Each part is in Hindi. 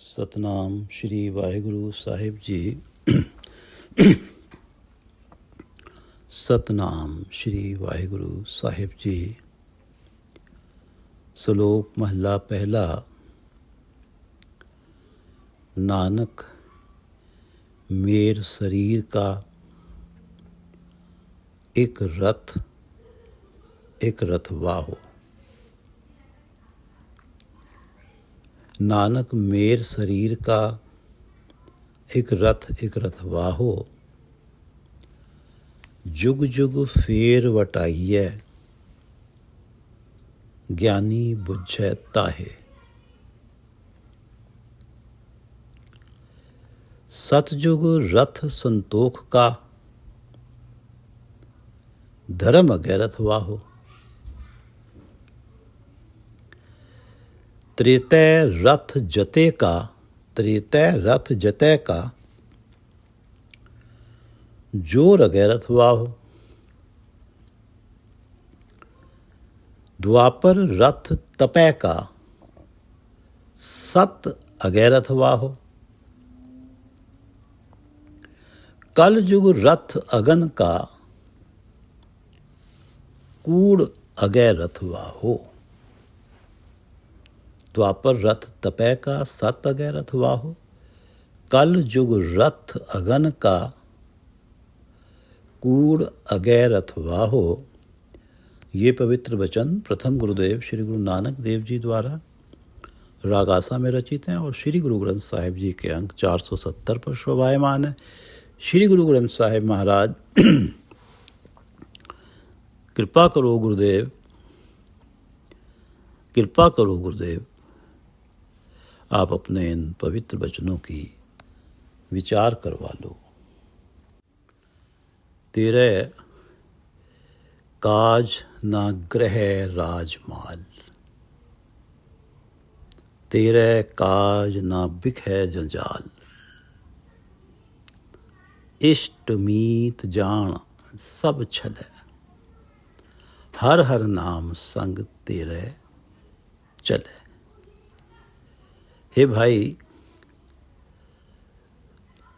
ਸਤਨਾਮ ਸ਼੍ਰੀ ਵਾਹਿਗੁਰੂ ਸਾਹਿਬ ਜੀ। ਸਤਨਾਮ ਸ਼੍ਰੀ ਵਾਹਿਗੁਰੂ ਸਾਹਿਬ ਜੀ। ਸ਼ਲੋਕ ਮਹਲਾ ਪਹਿਲਾ। नानक मेर शरीर का एक रथ वाहो। नानक मेर शरीर का एक रथ वाहो। जुग जुग फेर वटाइए, ज्ञानी बुझै ताहे। सतयुग रथ संतोख का, धर्म अगैरथ वाहो। त्रेतय रथ जते का, जोर अगैरथ वाहो। द्वापर रथ तपय का, सत अगैरथ वाहो। कल युग रथ अगन का, कूड़ अगै रथ वाहो। द्वापर रथ तपय का, सत अगै रथ वाहो। कल युग रथ अगन का, कूड़ अगै रथ वाहो। ये पवित्र वचन प्रथम गुरुदेव श्री गुरु नानक देव जी द्वारा रागासा में रचित हैं और श्री गुरु ग्रंथ साहिब जी के अंक 470 पर शोभायमान है। श्री गुरु ग्रंथ साहिब महाराज कृपा करो गुरुदेव, कृपा करो गुरुदेव, आप अपने इन पवित्र वचनों की विचार करवा लो। तेरे काज ना ग्रह राजमाल, तेरे काज ना बिखै जंजाल। इष्ट मीत जान सब छलै, हर हर नाम संग तेरे चले। हे भाई,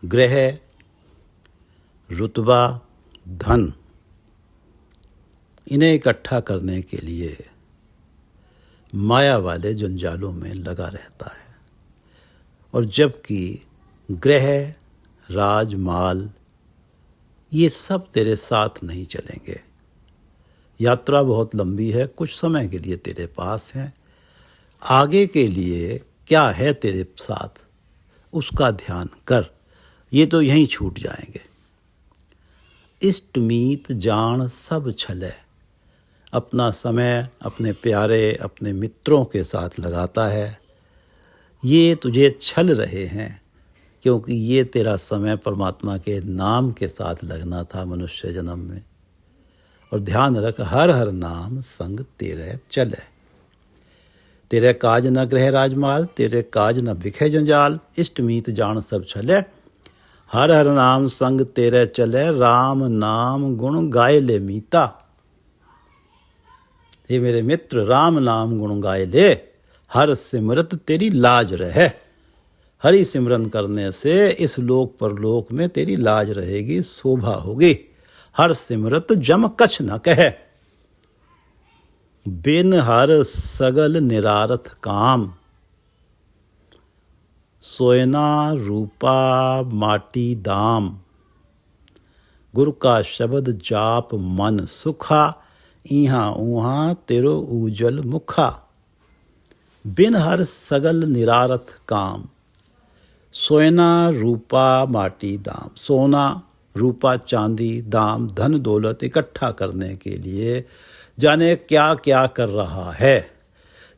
ग्रह, रुतबा, धन, इन्हें इकट्ठा करने के लिए माया वाले जंजालों में लगा रहता है। और जबकि ग्रह, राजमाल, ये सब तेरे साथ नहीं चलेंगे। यात्रा बहुत लंबी है, कुछ समय के लिए तेरे पास है, आगे के लिए क्या है तेरे साथ उसका ध्यान कर, ये तो यहीं छूट जाएंगे। इष्ट मीत जान सब छलै, अपना समय अपने प्यारे अपने मित्रों के साथ लगाता है। ये तुझे छल रहे हैं क्योंकि ये तेरा समय परमात्मा के नाम के साथ लगना था मनुष्य जन्म में। और ध्यान रख, हर हर नाम संग तेरे चले। तेरे काज न ग्रह राजमाल, तेरे काज न बिखे जंजाल। इष्ट मीत जान सब छले, हर हर नाम संग तेरे चले। राम नाम गुण गाय ले मीता। हे मेरे मित्र, राम नाम गुण गाय ले, हर सिमरत तेरी लाज रहे। हरि सिमरन करने से इस लोक परलोक में तेरी लाज रहेगी, शोभा होगी। हर सिमरत जम कछ न कहे, बिन हर सगल निरारथ काम। सोयना रूपा माटी दाम, गुरु का शब्द जाप मन सुखा। इहाँ उहाँ तेरो उजल मुखा। बिन हर सगल निरारथ काम। सोना रूपा माटी दाम, सोना रूपा चांदी दाम धन दौलत इकट्ठा करने के लिए जाने क्या क्या कर रहा है।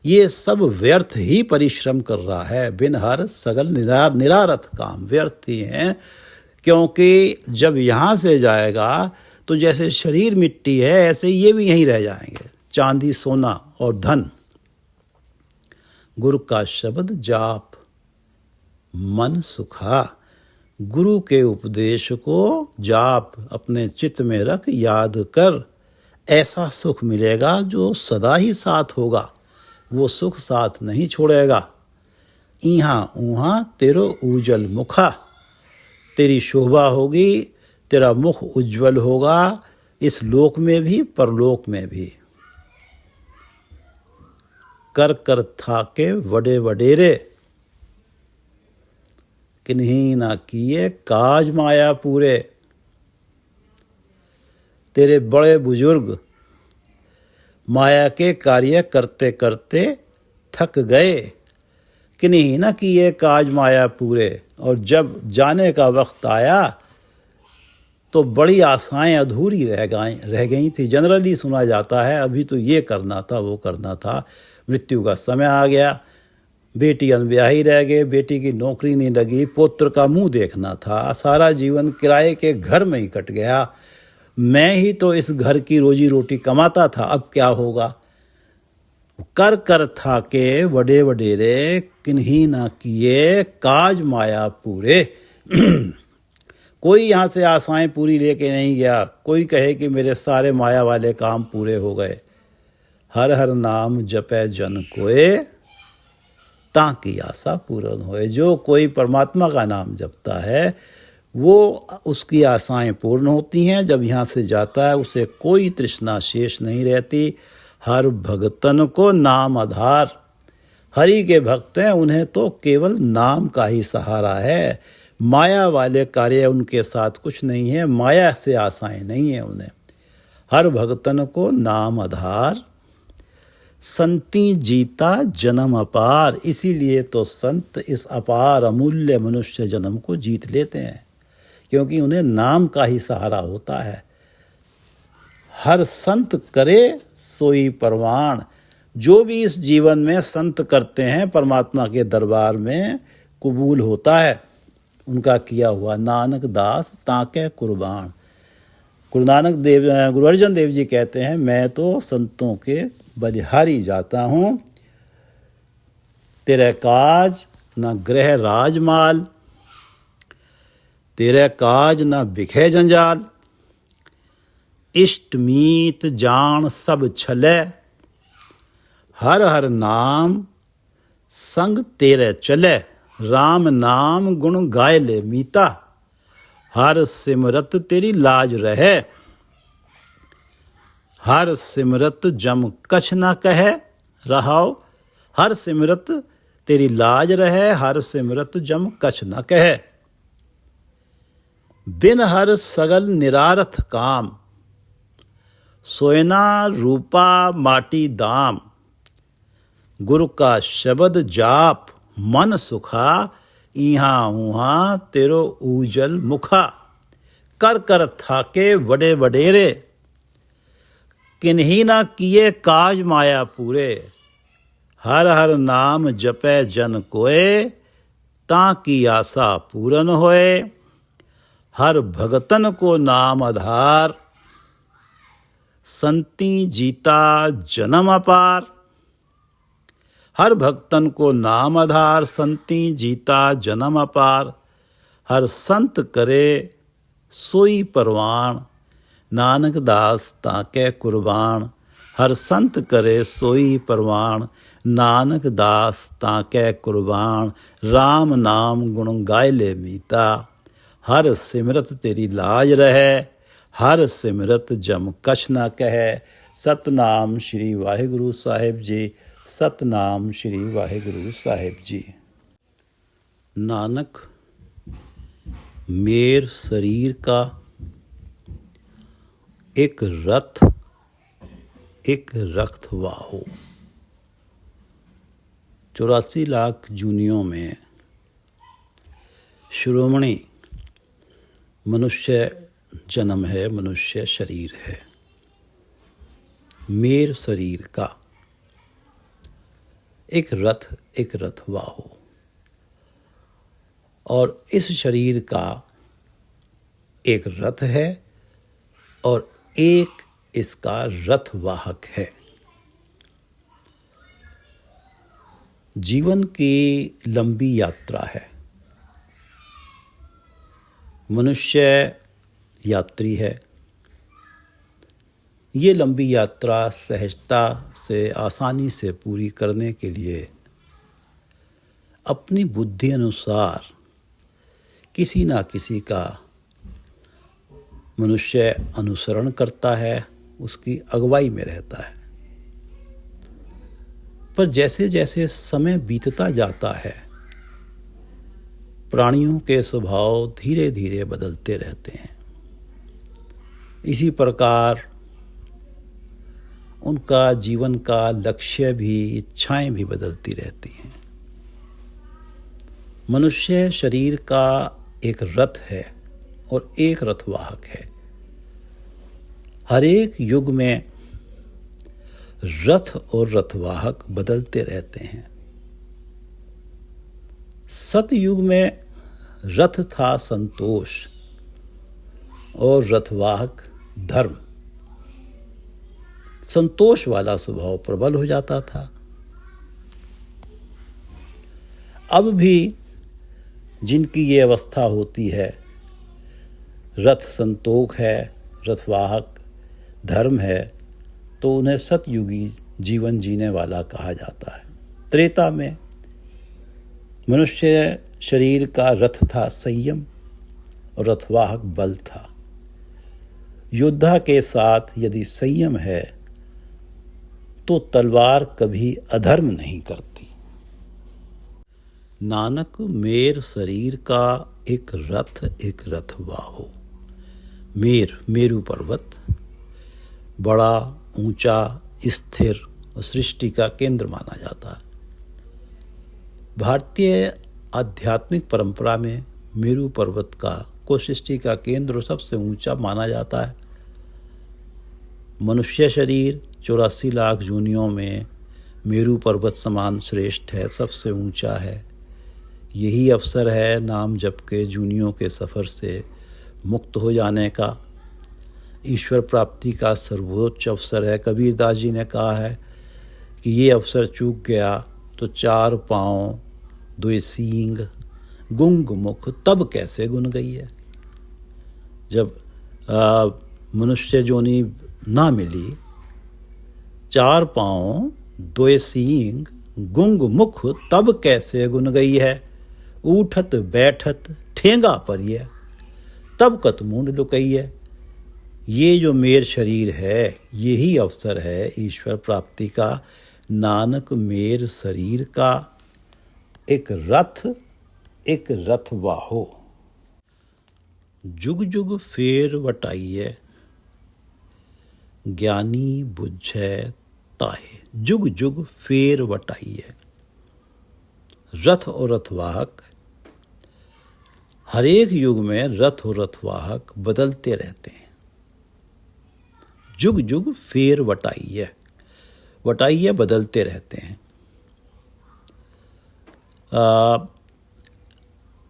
ये सब व्यर्थ ही परिश्रम कर रहा है। बिन हर सगल निरारथ काम, व्यर्थ ही हैं। क्योंकि जब यहाँ से जाएगा तो जैसे शरीर मिट्टी है ऐसे ये भी यहीं रह जाएंगे, चांदी सोना और धन। गुरु का शब्द जाप मन सुखा। गुरु के उपदेश को जाप, अपने चित्त में रख, याद कर। ऐसा सुख मिलेगा जो सदा ही साथ होगा, वो सुख साथ नहीं छोड़ेगा। इहाँ ऊहाँ तेरो उजल मुखा। तेरी शोभा होगी, तेरा मुख उज्जवल होगा, इस लोक में भी परलोक में भी। कर कर थाके वडे वडेरे, किन्हीं ना किए काज माया पूरे। तेरे बड़े बुजुर्ग माया के कार्य करते करते थक गए, किन्हीं न किए काज माया पूरे। और जब जाने का वक्त आया तो बड़ी आशाएं अधूरी रह गई थी। जनरली सुना जाता है अभी तो ये करना था, वो करना था। मृत्यु का समय आ गया, बेटी अनब्याही रह गई, बेटी की नौकरी नहीं लगी, पुत्र का मुंह देखना था, सारा जीवन किराए के घर में ही कट गया। मैं ही तो इस घर की रोजी रोटी कमाता था, अब क्या होगा। कर कर थाके वडे वडेरे, किन्हीं ना किए काज माया पूरे। कोई यहाँ से आशाएं पूरी लेके नहीं गया। कोई कहे कि मेरे सारे माया वाले काम पूरे हो गए। हर हर नाम जपे जन कोय, ताकि आशा पूर्ण होए। जो कोई परमात्मा का नाम जपता है वो उसकी आशाएं पूर्ण होती हैं। जब यहाँ से जाता है उसे कोई तृष्णा शेष नहीं रहती। हर भगतन को नाम आधार। हरि के भक्त हैं, उन्हें तो केवल नाम का ही सहारा है। माया वाले कार्य उनके साथ कुछ नहीं है, माया से आशाएं नहीं है उन्हें। हर भगतन को नाम आधार, संति जीता जन्म अपार। इसीलिए तो संत इस अपार अमूल्य मनुष्य जन्म को जीत लेते हैं, क्योंकि उन्हें नाम का ही सहारा होता है। हर संत करे सोई परवान। जो भी इस जीवन में संत करते हैं परमात्मा के दरबार में कबूल होता है उनका किया हुआ। नानक दास ताके कुर्बान। गुरु अर्जन देव जी कहते हैं, मैं तो संतों के बलिहारी जाता हूँ। तेरे काज न ग्रह राजमाल, तेरे काज न बिखे जंजाल। इष्ट मीत जान सब छले, हर हर नाम संग तेरे चले। राम नाम गुण गाय ले मीता, हर सिमरत तेरी लाज रहे। हर सिमरत जम कछ न कहे रहाओ। हर सिमरत तेरी लाज रहे, हर सिमरत जम कछ न कहे। बिन हर सगल निरारथ काम, सोयना रूपा माटी दाम। गुरु का शब्द जाप मन सुखा, इहाँ उहाँ तेरो उजल मुखा। कर कर थाके वडे वडेरे, किन्हीं ना किए काज माया पूरे। हर हर नाम जपे जन कोय, ताकि आशा पूर्ण होए। हर भगतन को नाम आधार, संति जीता जन्म अपार। हर भक्तन को नाम आधार, संति जीता जन्म अपार। हर संत करे सोई परवान, नानक दास ताके कुर्बान। हर संत करे सोई परवान, नानक दास ताके कुर्बान। राम नाम गुण गाय ले मीता, हर सिमरत तेरी लाज रहे। हर सिमरत जम कछ न कहे। सतनाम श्री वाहिगुरु साहिब जी। सतनाम श्री वाहिगुरु साहिब जी। नानक मेर शरीर का एक रथ एक रक्त वाहो। 84 लाख जूनियों में शिरोमणि मनुष्य जन्म है, मनुष्य शरीर है। मेर शरीर का एक रथ वाहो। और इस शरीर का एक रथ है और एक इसका रथ वाहक है। जीवन की लंबी यात्रा है। मनुष्य यात्री है। ये लंबी यात्रा सहजता से आसानी से पूरी करने के लिए अपनी बुद्धि अनुसार किसी ना किसी का मनुष्य अनुसरण करता है, उसकी अगुवाई में रहता है। पर जैसे जैसे समय बीतता जाता है, प्राणियों के स्वभाव धीरे धीरे बदलते रहते हैं। इसी प्रकार उनका जीवन का लक्ष्य भी, इच्छाएं भी बदलती रहती हैं। मनुष्य शरीर का एक रथ है और एक रथवाहक है। हर एक युग में रथ और रथवाहक बदलते रहते हैं। सतयुग में रथ था संतोष और रथवाहक धर्म। संतोष वाला स्वभाव प्रबल हो जाता था। अब भी जिनकी ये अवस्था होती है, रथ संतोष है, रथवाहक धर्म है, तो उन्हें सतयुगी जीवन जीने वाला कहा जाता है। त्रेता में मनुष्य शरीर का रथ था संयम और रथवाहक बल था। योद्धा के साथ यदि संयम है तो तलवार कभी अधर्म नहीं करती। नानक मेर शरीर का एक रथ एक रथवाहो। मेर मेरु पर्वत बड़ा, ऊंचा, स्थिर और सृष्टि का केंद्र माना जाता है। भारतीय आध्यात्मिक परंपरा में मेरु पर्वत को सृष्टि का केंद्र और सबसे ऊंचा माना जाता है। मनुष्य शरीर 84 लाख योनियों में मेरु पर्वत समान श्रेष्ठ है, सबसे ऊंचा है। यही अवसर है नाम जप के जूनियों के सफ़र से मुक्त हो जाने का। ईश्वर प्राप्ति का सर्वोच्च अवसर है। कबीरदास जी ने कहा है कि ये अवसर चूक गया तो 4 पाँव 2 सींग गुंग मुख तब कैसे गुन गई है। जब मनुष्य जोनी ना मिली, 4 पाँव 2 सींग गुंग मुख तब कैसे गुन गई है। उठत बैठत ठेंगा परिय तब कत मूंड लुकई है। ये जो मेर शरीर है, यही अवसर है ईश्वर प्राप्ति का। नानक मेर शरीर का एक रथ एक रथवाहो। जुग जुग फेर वटाइए ज्ञानी बुझै ताहे। जुग जुग फेर वटाइए। रथ और रथवाहक, हर एक युग में रथ और रथवाहक बदलते रहते हैं। जुग जुग फेर वटाइए, वटाइए बदलते रहते हैं।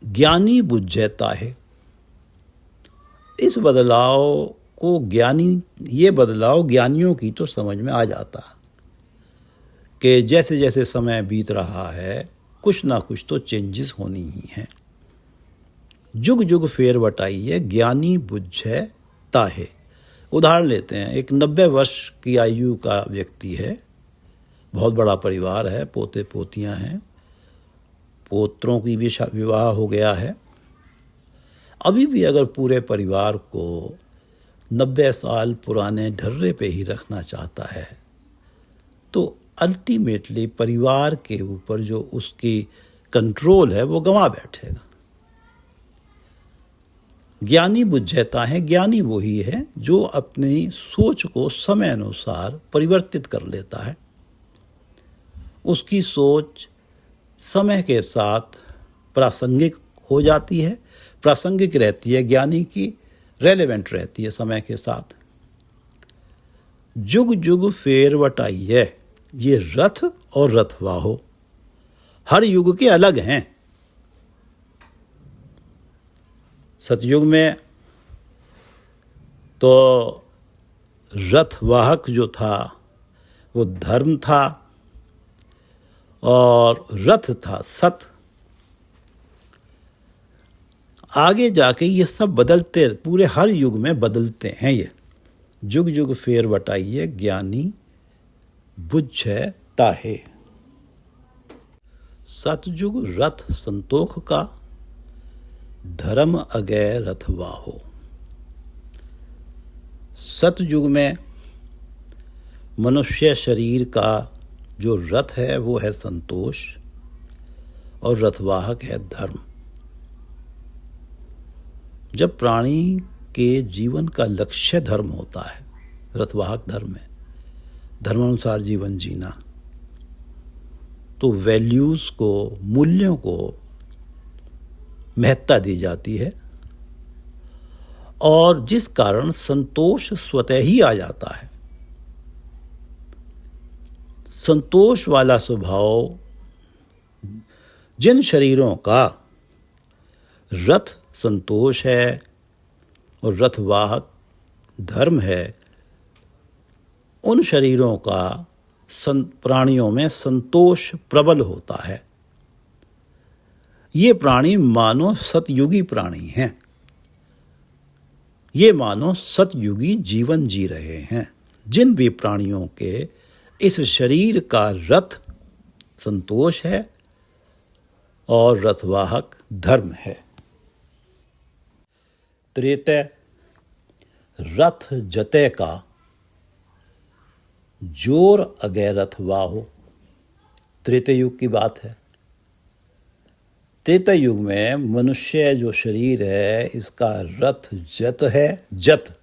ज्ञानी बुझता है। इस बदलाव को ये बदलाव ज्ञानियों की तो समझ में आ जाता कि जैसे जैसे समय बीत रहा है कुछ ना कुछ तो चेंजेस होनी ही हैं। जुग जुग फेर वटाइए ज्ञानी बुझै ताहे। उदाहरण लेते हैं, एक 90 वर्ष की आयु का व्यक्ति है, बहुत बड़ा परिवार है, पोते पोतियां हैं, पोत्रों की भी विवाह हो गया है। अभी भी अगर पूरे परिवार को 90 साल पुराने ढर्रे पे ही रखना चाहता है तो अल्टीमेटली परिवार के ऊपर जो उसकी कंट्रोल है वो गंवा बैठेगा। ज्ञानी बुझता है, ज्ञानी वही है जो अपनी सोच को समय अनुसार परिवर्तित कर लेता है। उसकी सोच समय के साथ प्रासंगिक हो जाती है, प्रासंगिक रहती है, ज्ञानी की रेलेवेंट रहती है समय के साथ। जुग जुग फेर वटाइए, ये रथ और रथवाहो हर युग के अलग हैं। सतयुग में तो रथवाहक जो था वो धर्म था और रथ था सत। आगे जाके ये सब बदलते, पूरे हर युग में बदलते हैं। ये जुग जुग फेर वटाइए ज्ञानी बुझै ताहे। सतयुग रथ संतोष का, धर्म अगै रथ वाहो। सतयुग में मनुष्य शरीर का जो रथ है वो है संतोष और रथवाहक है धर्म। जब प्राणी के जीवन का लक्ष्य धर्म होता है, रथवाहक धर्म है, धर्मानुसार जीवन जीना, तो वैल्यूज़ को, मूल्यों को महत्ता दी जाती है और जिस कारण संतोष स्वतः ही आ जाता है। संतोष वाला स्वभाव जिन शरीरों का रथ संतोष है और रथवाहक धर्म है, उन शरीरों का प्राणियों में संतोष प्रबल होता है। ये प्राणी मानो सतयुगी प्राणी हैं, ये मानो सतयुगी जीवन जी रहे हैं। जिन भी प्राणियों के इस शरीर का रथ संतोष है और रथवाहक धर्म है। त्रेतय रथ जतय का, जोर अगै रथ वाहो। त्रेतय युग की बात है। त्रेतय युग में मनुष्य जो शरीर है, इसका रथ जत है, जत,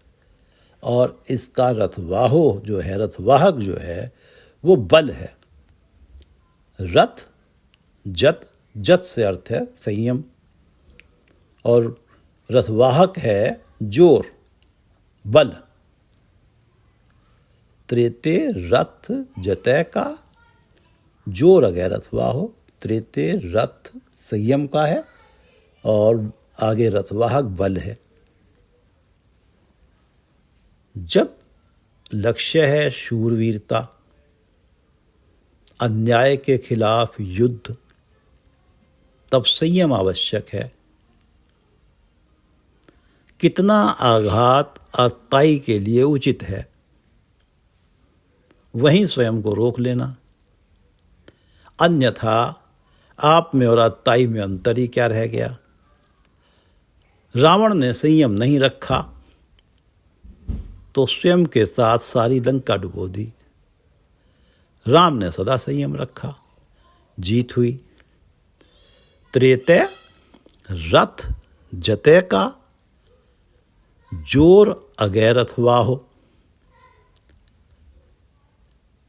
और इसका रथवाहो जो है, रथवाहक जो है, वो बल है। रथ जत, जत से अर्थ है संयम, और रथवाहक है जोर, बल। त्रेते रथ जतय का, जोर अगै रथवाहो। त्रेते रथ संयम का है और आगे रथवाहक बल है। जब लक्ष्य है शूरवीरता, अन्याय के खिलाफ युद्ध, तब संयम आवश्यक है। कितना आघात अताई के लिए उचित है, वहीं स्वयं को रोक लेना, अन्यथा आप में और अताई में अंतर ही क्या रह गया। रावण ने संयम नहीं रखा तो स्वयं के साथ सारी लंका डुबो दी। राम ने सदा संयम रखा, जीत हुई। त्रेतय रथ जतय का, जोर अगै रथवाहो।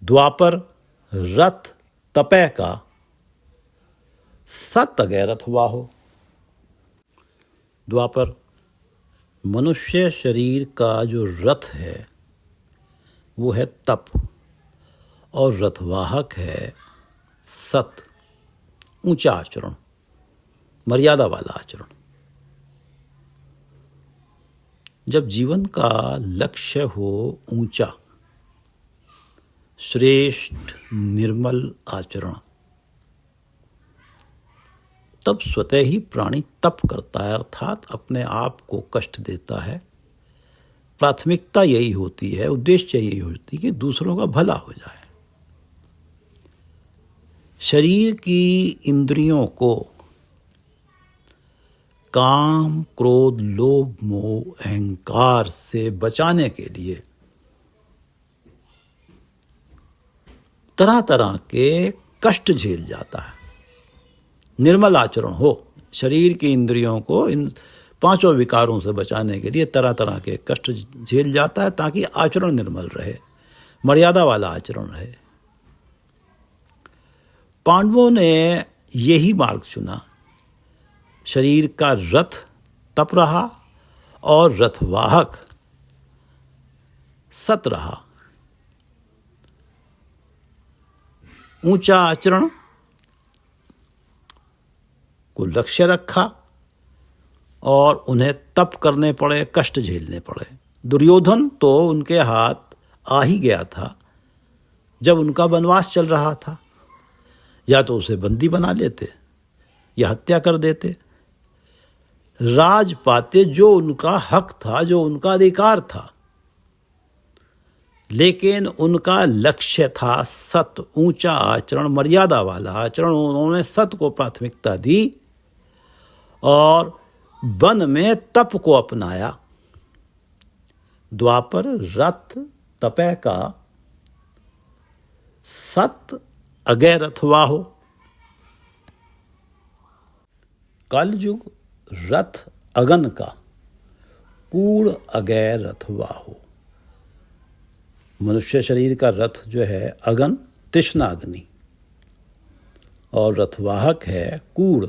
द्वापर रथ तपय का, सत अगै रथवाहो। द्वापर मनुष्य शरीर का जो रथ है वो है तप, और रथवाहक है सत, ऊंचा आचरण, मर्यादा वाला आचरण। जब जीवन का लक्ष्य हो ऊंचा, श्रेष्ठ, निर्मल आचरण, तब स्वतः ही प्राणी तप करता है, अर्थात अपने आप को कष्ट देता है। प्राथमिकता यही होती है, उद्देश्य यही होती है कि दूसरों का भला हो जाए। शरीर की इंद्रियों को काम, क्रोध, लोभ, मोह, अहंकार से बचाने के लिए तरह तरह के कष्ट झेल जाता है। निर्मल आचरण हो, शरीर की इंद्रियों को इन पांचों विकारों से बचाने के लिए तरह तरह के कष्ट झेल जाता है, ताकि आचरण निर्मल रहे, मर्यादा वाला आचरण रहे। पांडवों ने यही मार्ग चुना। शरीर का रथ तप रहा और रथवाहक सत रहा। ऊंचा आचरण को लक्ष्य रखा और उन्हें तप करने पड़े, कष्ट झेलने पड़े। दुर्योधन तो उनके हाथ आ ही गया था जब उनका वनवास चल रहा था। या तो उसे बंदी बना लेते या हत्या कर देते। राज पाते, जो उनका हक था, जो उनका अधिकार था। लेकिन उनका लक्ष्य था सत, ऊंचा आचरण, मर्यादा वाला आचरण। उन्होंने सत को प्राथमिकता दी और वन में तप को अपनाया। द्वापर रथ तपय का, सत अगै रथवाहो। कलयुग रथ अगन का, कूड़ अगै रथवाहो। मनुष्य शरीर का रथ जो है अगन, तृष्णा अग्नि, और रथवाहक है कूड़,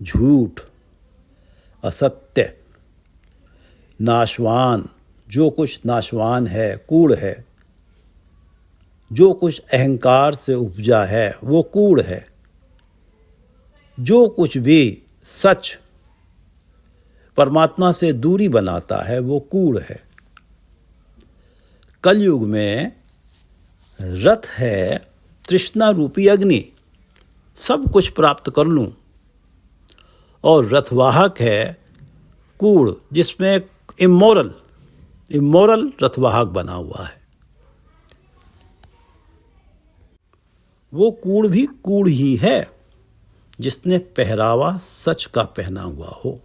झूठ, असत्य, नाशवान। जो कुछ नाशवान है कूड़ है। जो कुछ अहंकार से उपजा है वो कूड़ है। जो कुछ भी सच परमात्मा से दूरी बनाता है वो कूड़ है। कलयुग में रथ है तृष्णा रूपी अग्नि, सब कुछ प्राप्त कर लूं, और रथवाहक है कूड़, जिसमें इमोरल रथवाहक बना हुआ है। वो कूड़ भी कूड़ ही है जिसने पहरावा सच का पहना हुआ हो।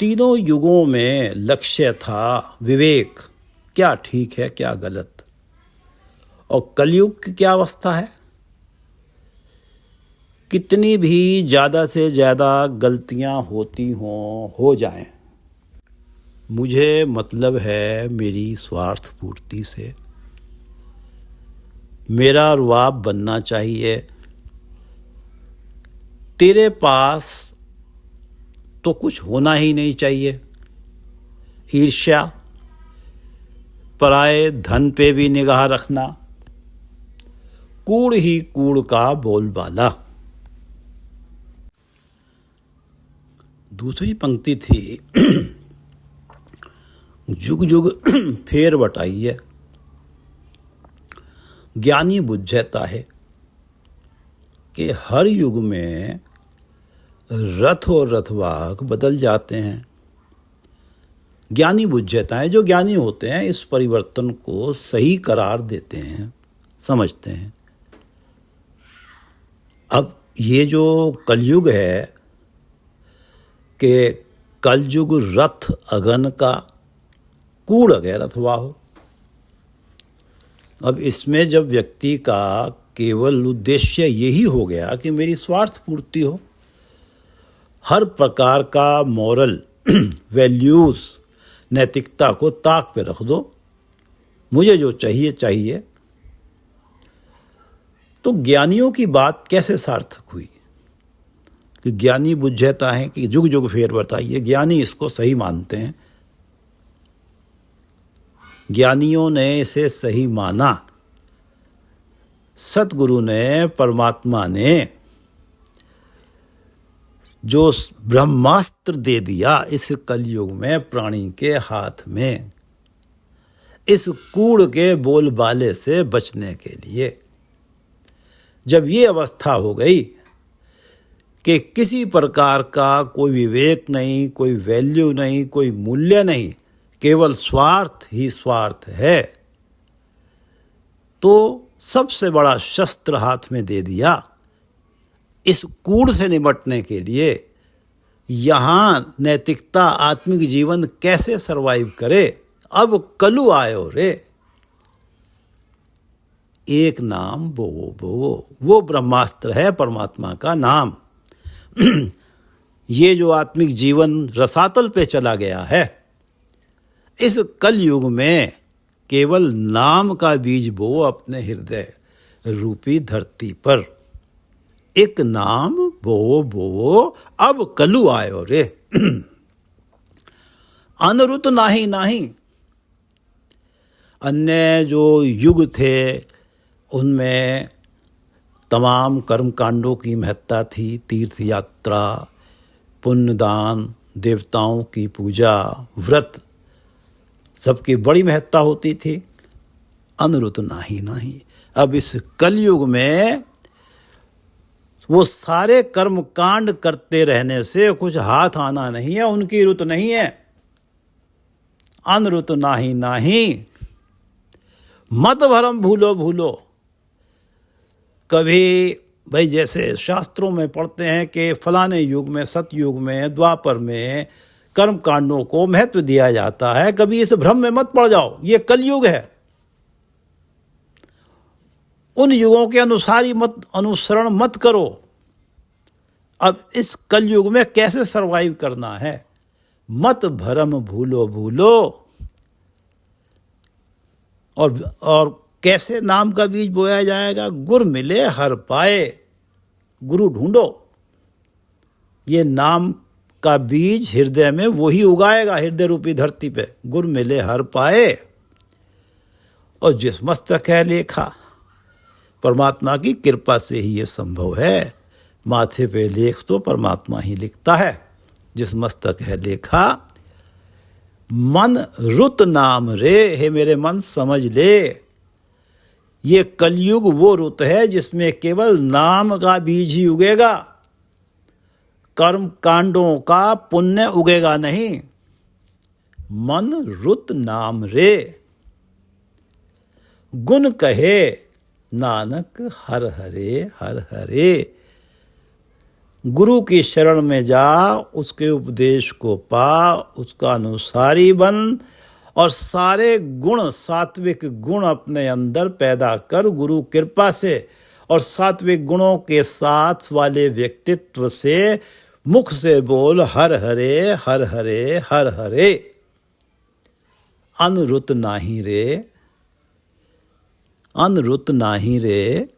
तीनों युगों में लक्ष्य था विवेक, क्या ठीक है क्या गलत। और कलयुग की क्या अवस्था है? कितनी भी ज़्यादा से ज़्यादा गलतियां होती हों, हो जाएं, मुझे मतलब है मेरी स्वार्थ पूर्ति से। मेरा रुआब बनना चाहिए। तेरे पास तो कुछ होना ही नहीं चाहिए। ईर्ष्या, पराये धन पे भी निगाह रखना, कूड़ ही कूड़ का बोलबाला। दूसरी पंक्ति थी जुग जुग फेर बटाइए, ज्ञानी बुझता है कि हर युग में रथ और रथवाहक बदल जाते हैं। ज्ञानी बुझता है, जो ज्ञानी होते हैं इस परिवर्तन को सही करार देते हैं, समझते हैं। अब ये जो कलयुग है कि कलयुग रथ अगन का, कूड़ अगै रथवाहो। अब इसमें जब व्यक्ति का केवल उद्देश्य यही हो गया कि मेरी स्वार्थ पूर्ति हो, हर प्रकार का मॉरल वैल्यूज, नैतिकता को ताक पे रख दो, मुझे जो चाहिए चाहिए, तो ज्ञानियों की बात कैसे सार्थक हुई? कि ज्ञानी बुझता है कि जुग जुग फेर बताइए, ज्ञानी इसको सही मानते हैं। ज्ञानियों ने इसे सही माना। सतगुरु ने, परमात्मा ने जो ब्रह्मास्त्र दे दिया इस कलयुग में प्राणी के हाथ में, इस कूड़ के बोलबाले से बचने के लिए। जब ये अवस्था हो गई कि किसी प्रकार का कोई विवेक नहीं, कोई वैल्यू नहीं, कोई मूल्य नहीं, केवल स्वार्थ ही स्वार्थ है, तो सबसे बड़ा शस्त्र हाथ में दे दिया। इस कूड़ से निपटने के लिए यहाँ नैतिकता, आत्मिक जीवन कैसे सरवाइव करे? अब कलु आयो रे, एक नाम बोवो बोवो, वो ब्रह्मास्त्र है परमात्मा का नाम। ये जो आत्मिक जीवन रसातल पे चला गया है, इस कलयुग में केवल नाम का बीज बो अपने हृदय रूपी धरती पर। एक नाम बोवो बोवो, अब कलु आयो रे। अनरुत नाही नाही। अन्य जो युग थे उनमें तमाम कर्म कांडों की महत्ता थी, तीर्थ यात्रा, पुण्यदान, देवताओं की पूजा, व्रत, सबकी बड़ी महत्ता होती थी। अनरुत नाही नाही। अब इस कलयुग में वो सारे कर्म कांड करते रहने से कुछ हाथ आना नहीं है, उनकी रुत नहीं है। अनरुत नाही नाही, मत भरम भूलो भूलो। कभी भाई जैसे शास्त्रों में पढ़ते हैं कि फलाने युग में, सतयुग में, द्वापर में कर्म कांडों को महत्व दिया जाता है, कभी इस भ्रम में मत पड़ जाओ, ये कलयुग है। उन युगों के अनुसार ही मत अनुसरण मत करो। अब इस कलयुग में कैसे सरवाइव करना है, मत भरम भूलो भूलो। और कैसे नाम का बीज बोया जाएगा, गुर मिले हर पाए, गुरु ढूंढो। ये नाम का बीज हृदय में वही उगाएगा, हृदय रूपी धरती पे, गुर मिले हर पाए। और जिस मस्तक है लेखा, परमात्मा की कृपा से ही ये संभव है। माथे पे लेख तो परमात्मा ही लिखता है। जिस मस्तक है लेखा, मन रुत नाम रे, हे मेरे मन समझ ले। ये कलयुग वो रुत है जिसमें केवल नाम का बीज ही उगेगा, कर्म कांडों का पुण्य उगेगा नहीं। मन रुत नाम रे, गुण कहे नानक हर हरे हर हरे। गुरु की शरण में जा, उसके उपदेश को पा, उसका अनुसारी बन और सारे गुण, सात्विक गुण अपने अंदर पैदा कर गुरु कृपा से। और सात्विक गुणों के साथ वाले व्यक्तित्व से मुख से बोल हर हरे हर हरे हर हरे। अनरुत नाही रे, अनरुत नाही रे,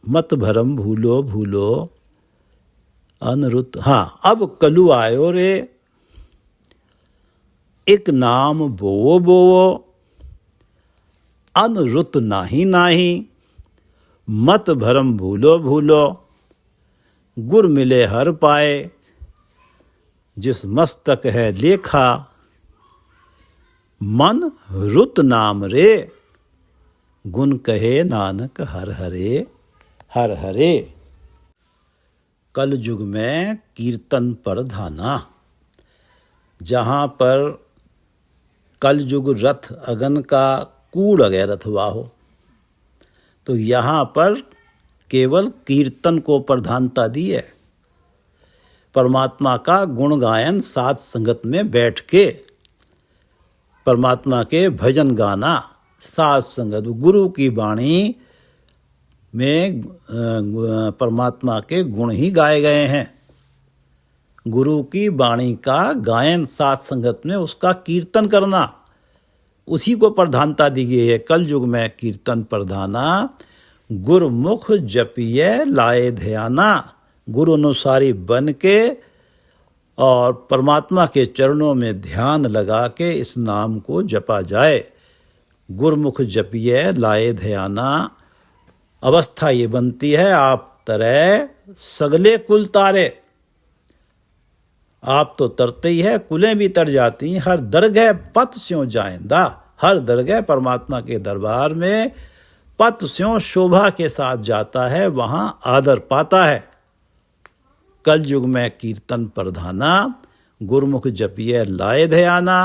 मत भरम भूलो भूलो। अनरुत, हाँ, अब कलु आयो रे, एक नाम बोवो बोवो। अनरुत नाही नाही, मत भरम भूलो भूलो। गुर मिले हर पाए, जिस मस्तक है लेखा। मन रुत नाम रे, गुण कहे नानक हर हरे हर हरे। कल युग में कीर्तन पर धाना, जहाँ पर कल युग रथ अगन का कूड़ अगैर अथवा हो, तो यहाँ पर केवल कीर्तन को प्रधानता दी है। परमात्मा का गुण गायन साथ संगत में बैठ के, परमात्मा के भजन गाना साथ संगत। गुरु की वाणी में परमात्मा के गुण ही गाए गए हैं। गुरु की वाणी का गायन साथ संगत में, उसका कीर्तन करना, उसी को प्रधानता दी गई है। कल युग में कीर्तन प्रधाना, गुरमुख जपिए लाए ध्याना। गुरु अनुसारी बन के और परमात्मा के चरणों में ध्यान लगा के इस नाम को जपा जाए। गुरमुख जपिए लाए ध्याना। अवस्था ये बनती है, आप तरह सगले कुल तारे। आप तो तरते ही है, कुलें भी तर जाती हैं। हर दरगह पत स्यों जाएंदा, हर दरगह परमात्मा के दरबार में पत स्यों शोभा के साथ जाता है, वहां आदर पाता है। कल युग में कीर्तन प्रधाना, गुरमुख जपिए लाए ध्याना।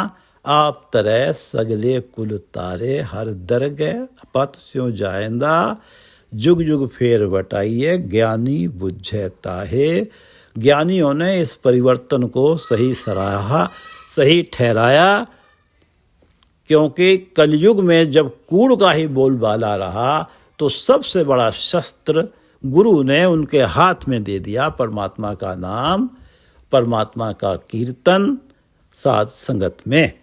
आप तरह सगले कुल तारे, हर दरगह पत स्यों जाएंदा। जुग जुग फेर वटाइए, ज्ञानी बुझे ताहे। ज्ञानियों ने इस परिवर्तन को सही सराहा, सही ठहराया, क्योंकि कलयुग में जब कूड़ का ही बोलबाला रहा तो सबसे बड़ा शस्त्र गुरु ने उनके हाथ में दे दिया, परमात्मा का नाम, परमात्मा का कीर्तन साथ संगत में।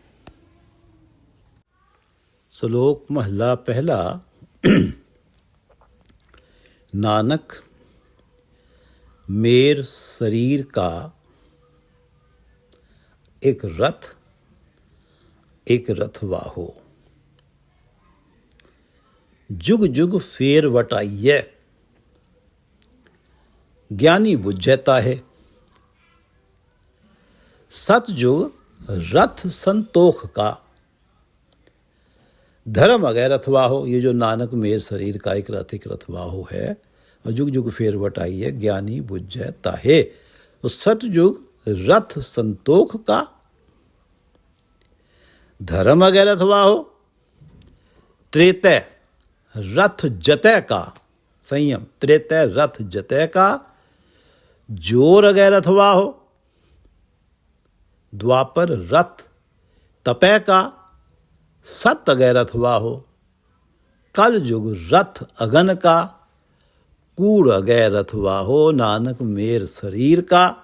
श्लोक महला पहला। नानक मेर शरीर का एक रथ, एक रथवाहो। जुग जुग फेर वटाइए, ज्ञानी बुझता है। सतयुग रथ संतोख का, धर्म अगैर रथवाहो। ये जो नानक मेर शरीर का एक रथवाहो है, और जुग जुग फेर वटाइए, ज्ञानी बुझता है। तो सतयुग रथ संतोख का, धर्म अगैर अथवा हो। त्रेतय रथ जतय का, संयम, त्रेतय रथ जतय का, जोर अगैर अथवा हो। द्वापर रथ तपय का, सत अगैर अथवा हो। कल युग रथ अगन का, कूड़ अगैर अथवा हो। नानक मेर शरीर का,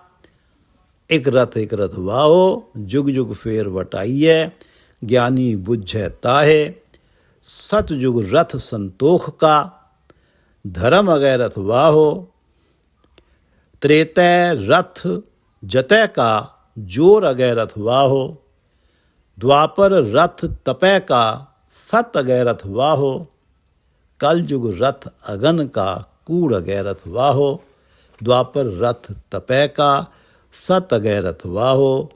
एक रथ वाहो। जुग जुग फेर वटाइये, ज्ञानी बुझै ताहे। सतयुग रथ संतोख का, धर्म अगै रथ वाहो। त्रेतय रथ जतय का, जोर अगै रथ वाहो। द्वापर रथ तपय का, सत अगै रथ वाहो। कल युग रथ अगन का, कूड़ अगै रथ वाहो। द्वापर रथ तपय का, सत अगै रथ वाहो।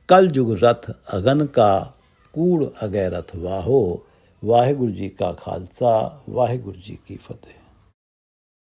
कल युग रथ अगन का, कूड़ अगै रथ वाहो। वाहिगुरु जी का खालसा, वाहिगुरु जी की फतेह।